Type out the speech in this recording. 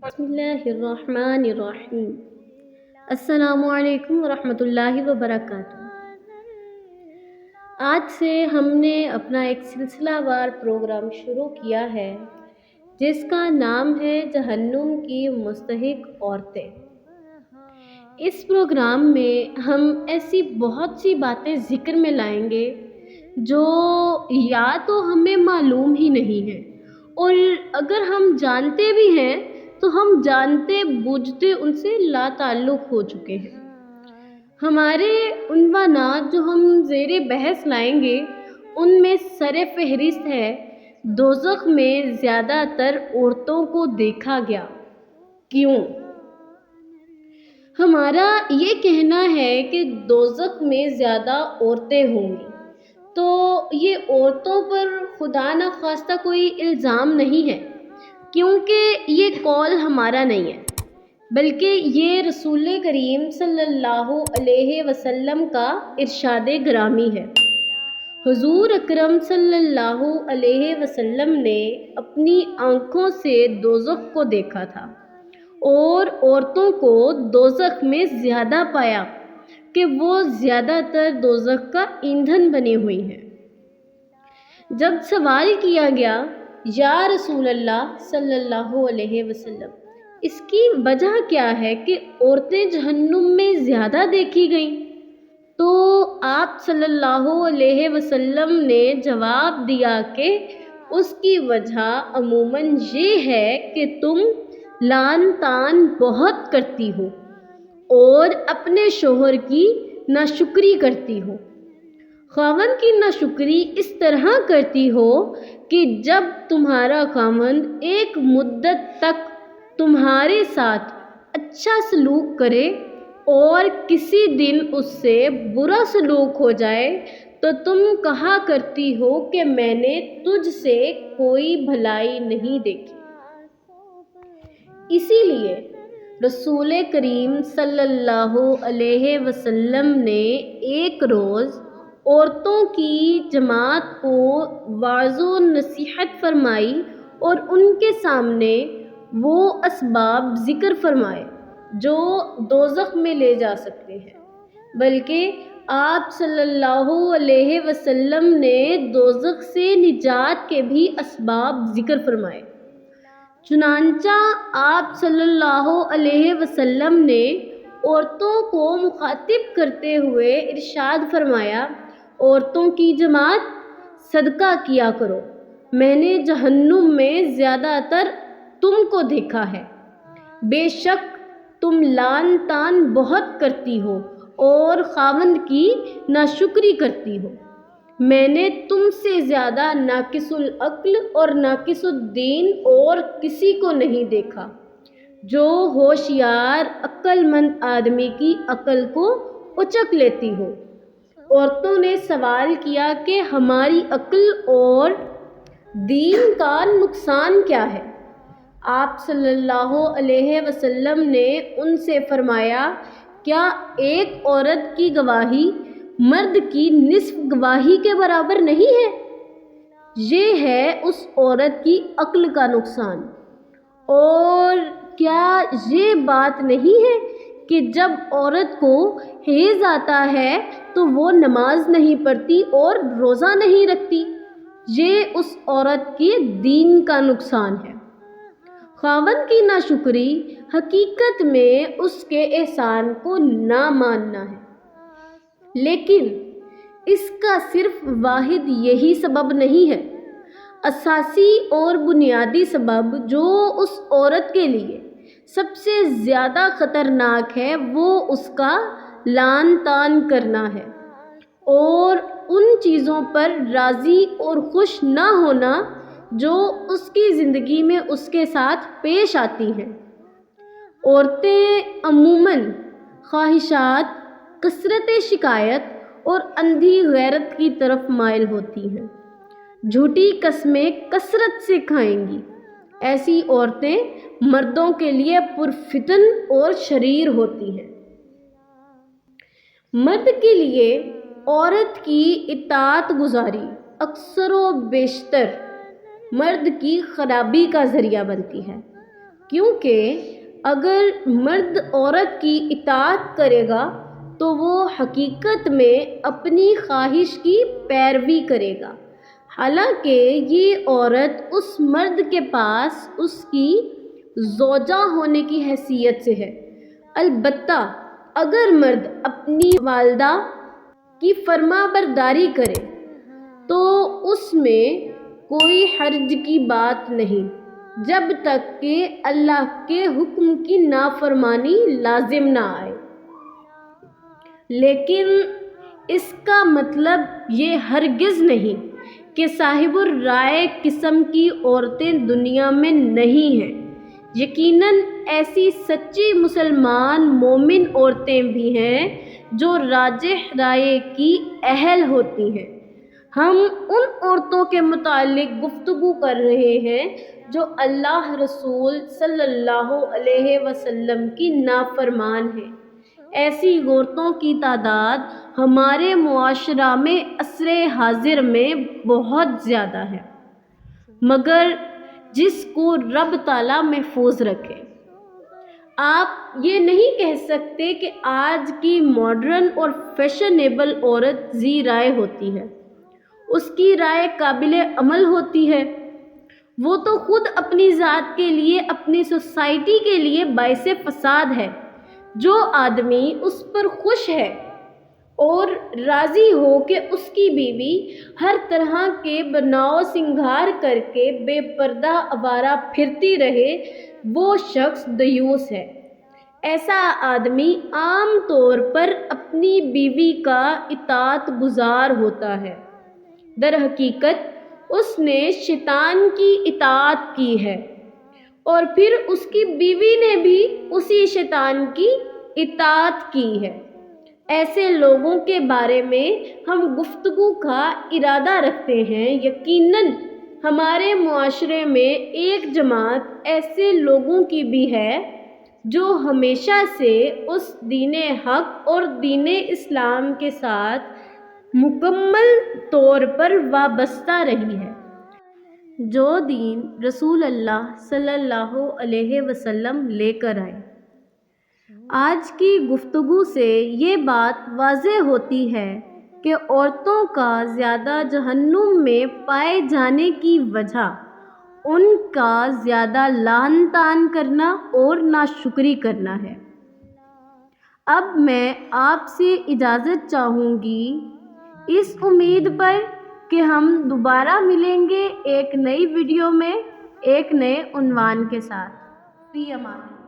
بسم اللہ الرحمن الرحیم۔ السلام علیکم ورحمۃ اللہ وبرکاتہ۔ آج سے ہم نے اپنا ایک سلسلہ وار پروگرام شروع کیا ہے جس کا نام ہے جہنم کی مستحق عورتیں۔ اس پروگرام میں ہم ایسی بہت سی باتیں ذکر میں لائیں گے جو یا تو ہمیں معلوم ہی نہیں ہیں، اور اگر ہم جانتے بھی ہیں تو ہم جانتے بوجھتے ان سے لا تعلق ہو چکے ہیں۔ ہمارے عنوانات جو ہم زیر بحث لائیں گے ان میں سر فہرست ہے دوزخ میں زیادہ تر عورتوں کو دیکھا گیا، کیوں؟ ہمارا یہ کہنا ہے کہ دوزخ میں زیادہ عورتیں ہوں گی، تو یہ عورتوں پر خدا نخواستہ کوئی الزام نہیں ہے، کیونکہ یہ قول ہمارا نہیں ہے، بلکہ یہ رسول کریم صلی اللہ علیہ وسلم کا ارشاد گرامی ہے۔ حضور اکرم صلی اللہ علیہ وسلم نے اپنی آنکھوں سے دوزخ کو دیکھا تھا اور عورتوں کو دوزخ میں زیادہ پایا کہ وہ زیادہ تر دوزخ کا ایندھن بنے ہوئی ہیں۔ جب سوال کیا گیا یا رسول اللہ صلی اللہ علیہ وسلم، اس کی وجہ کیا ہے کہ عورتیں جہنم میں زیادہ دیکھی گئیں، تو آپ صلی اللہ علیہ وسلم نے جواب دیا کہ اس کی وجہ عموماً یہ ہے کہ تم لعن طعن بہت کرتی ہو اور اپنے شوہر کی ناشکری کرتی ہو۔ خاوند کی ناشکری اس طرح کرتی ہو کہ جب تمہارا خاوند ایک مدت تک تمہارے ساتھ اچھا سلوک کرے اور کسی دن اس سے برا سلوک ہو جائے تو تم کہا کرتی ہو کہ میں نے تجھ سے کوئی بھلائی نہیں دیکھی۔ اسی لیے رسول کریم صلی اللہ علیہ وسلم نے ایک روز عورتوں کی جماعت کو واعظ و نصیحت فرمائی اور ان کے سامنے وہ اسباب ذکر فرمائے جو دوزخ میں لے جا سکتے ہیں، بلکہ آپ صلی اللہ علیہ وسلم نے دوزخ سے نجات کے بھی اسباب ذکر فرمائے۔ چنانچہ آپ صلی اللہ علیہ وسلم نے عورتوں کو مخاطب کرتے ہوئے ارشاد فرمایا، عورتوں کی جماعت صدقہ کیا کرو، میں نے جہنم میں زیادہ تر تم کو دیکھا ہے، بے شک تم لعن طعن بہت کرتی ہو اور خاوند کی ناشکری کرتی ہو، میں نے تم سے زیادہ ناقص العقل اور ناقص الدین اور کسی کو نہیں دیکھا جو ہوشیار عقل مند آدمی کی عقل کو اچک لیتی ہو۔ عورتوں نے سوال کیا کہ ہماری عقل اور دین کا نقصان کیا ہے؟ آپ صلی اللہ علیہ وسلم نے ان سے فرمایا، کیا ایک عورت کی گواہی مرد کی نصف گواہی کے برابر نہیں ہے؟ یہ ہے اس عورت کی عقل کا نقصان۔ اور کیا یہ بات نہیں ہے کہ جب عورت کو حیض آتا ہے تو وہ نماز نہیں پڑھتی اور روزہ نہیں رکھتی؟ یہ اس عورت کے دین کا نقصان ہے۔ خاوند کی ناشکری حقیقت میں اس کے احسان کو نہ ماننا ہے، لیکن اس کا صرف واحد یہی سبب نہیں ہے۔ اساسی اور بنیادی سبب جو اس عورت کے لیے سب سے زیادہ خطرناک ہے وہ اس کا لعن طعن کرنا ہے اور ان چیزوں پر راضی اور خوش نہ ہونا جو اس کی زندگی میں اس کے ساتھ پیش آتی ہیں۔ عورتیں عموماً خواہشات، کثرت شکایت اور اندھی غیرت کی طرف مائل ہوتی ہیں، جھوٹی قسمیں کثرت سے کھائیں گی۔ ایسی عورتیں مردوں کے لیے پرفتن اور شریر ہوتی ہیں۔ مرد کے لیے عورت کی اطاعت گزاری اکثر و بیشتر مرد کی خرابی کا ذریعہ بنتی ہے۔ کیونکہ اگر مرد عورت کی اطاعت کرے گا تو وہ حقیقت میں اپنی خواہش کی پیروی کرے گا، حالانکہ یہ عورت اس مرد کے پاس اس کی زوجہ ہونے کی حیثیت سے ہے۔ البتہ اگر مرد اپنی والدہ کی فرما برداری کرے تو اس میں کوئی حرج کی بات نہیں، جب تک کہ اللہ کے حکم کی نافرمانی لازم نہ آئے۔ لیکن اس کا مطلب یہ ہرگز نہیں کہ صاحب الرائے قسم کی عورتیں دنیا میں نہیں ہیں۔ یقیناً ایسی سچی مسلمان مومن عورتیں بھی ہیں جو راجح رائے کی اہل ہوتی ہیں۔ ہم ان عورتوں کے متعلق گفتگو کر رہے ہیں جو اللہ رسول صلی اللہ علیہ وسلم کی نافرمان ہیں۔ ایسی عورتوں کی تعداد ہمارے معاشرہ میں عصر حاضر میں بہت زیادہ ہے، مگر جس کو رب تعالیٰ محفوظ رکھے۔ آپ یہ نہیں کہہ سکتے کہ آج کی ماڈرن اور فیشنیبل عورت ذی رائے ہوتی ہے، اس کی رائے قابل عمل ہوتی ہے۔ وہ تو خود اپنی ذات کے لیے، اپنی سوسائٹی کے لیے باعث فساد ہے۔ جو آدمی اس پر خوش ہے اور راضی ہو کہ اس کی بیوی ہر طرح کے بناؤ سنگھار کر کے بے پردہ آوارہ پھرتی رہے، وہ شخص دیوس ہے۔ ایسا آدمی عام طور پر اپنی بیوی کا اطاعت گزار ہوتا ہے، در حقیقت اس نے شیطان کی اطاعت کی ہے، اور پھر اس کی بیوی نے بھی اسی شیطان کی اطاعت کی ہے۔ ایسے لوگوں کے بارے میں ہم گفتگو کا ارادہ رکھتے ہیں۔ یقیناً ہمارے معاشرے میں ایک جماعت ایسے لوگوں کی بھی ہے جو ہمیشہ سے اس دین حق اور دین اسلام کے ساتھ مکمل طور پر وابستہ رہی ہے، جو دین رسول اللہ صلی اللہ علیہ وسلم لے کر آئے۔ آج کی گفتگو سے یہ بات واضح ہوتی ہے کہ عورتوں کا زیادہ جہنم میں پائے جانے کی وجہ ان کا زیادہ لعن طعن کرنا اور ناشکری کرنا ہے۔ اب میں آپ سے اجازت چاہوں گی، اس امید پر کہ ہم دوبارہ ملیں گے ایک نئی ویڈیو میں ایک نئے عنوان کے ساتھ۔ فی امان اللہ۔